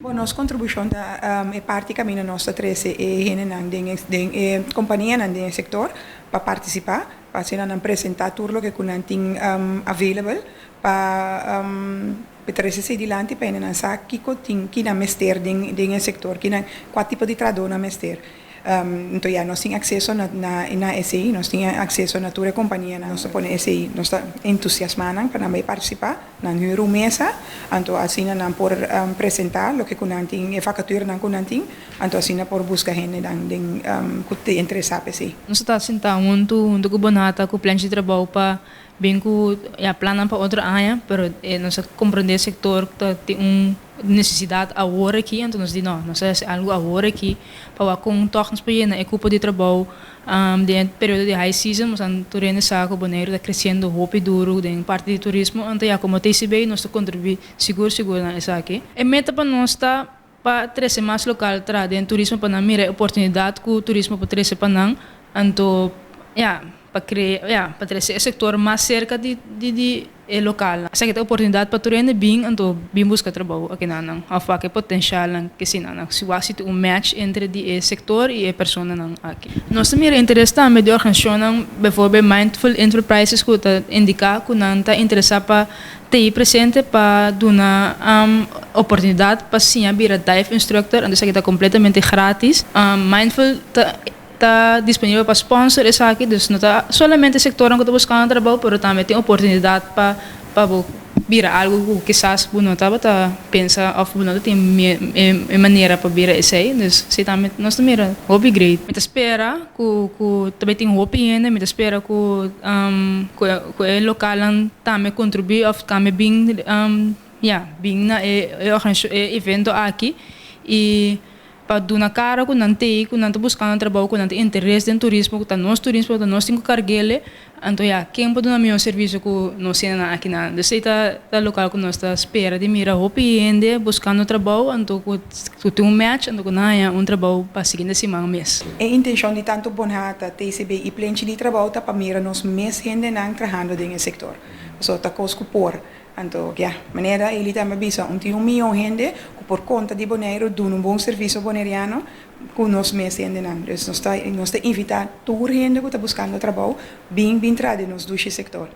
Bom, nossa contribuição é parte caminho nossa 13 e companhia no sector para participar, para ser apresentar tudo que nós tem available para treze se dilante para nós que na mester no sector, que na qual tipo de trabalho na mester. Então, nós temos acesso na SI, nós temos acesso na tua companhia, nós põe SI, nós estamos entusiasmados para participar na nossa mesa, então assim nós por apresentar o que nós temos, a vacatura nós temos, então assim por buscar gente que te interessa para si. Nós estamos sentados junto com o Bonata, com o plano de trabalho para bem com a plana para outra área, mas nós compreendemos o sector que tem uma necessidade agora aqui, então nós dizemos, nós temos algo agora aqui, para com toques para na equipe de trabalho, no período de high season, nós estamos saco, o Bonaire está crescendo rápido, duro, em parte de turismo, então como TCB, nós contribuímos seguro nessa aqui. E meta para nós está para trazer mais local, trazer turismo para nós, mira oportunidade que o turismo para trazer para nós, então, para criar, para trazer o setor mais cerca de local. Se tem oportunidade para turene bem, então bem buscar trabalho aqui na nang. Afa que potencial que se na nang. Se você tem match entre o setor e a pessoa nang aqui. Nós também interesse também de organização, bijvoorbeeld mindful enterprises que tá indicar que não tá interessado para ter presente para dar uma oportunidade para sim abrir a dive instructor, então isso aqui está completamente grátis. Mindful está disponível para sponsor isso aqui, então não está somente o setor que está buscando trabalho, mas também tem oportunidade para virar algo que quizás não estava pensa of não tem maneira para virar isso aí, então se também nós também hobby great. Me espera que também tem hobby ainda, me espera que o local também contribui of também bem na evento aqui e para dar na cara que não está buscando trabalho, que não tem interesse em turismo, que nós turismo, que nós temos carguele, então quem pode dar meu serviço que nós temos aqui na está local que nós está espera de mira hopi ainda buscando trabalho, então que tem match, então que não trabalho para seguir semana mês. A intenção de tanto Bonata, TCB e plano de trabalho para mira nós mês gente não trabalhando no sector, so tá conosco por. Então, maneira ele também bisa tem milhão de gente que por conta de Bonaire dão bom serviço bonaireano que nós mesmos ainda não. Então, nós está invitar toda gente que está buscando trabalho bem trabalho nos dois sectores.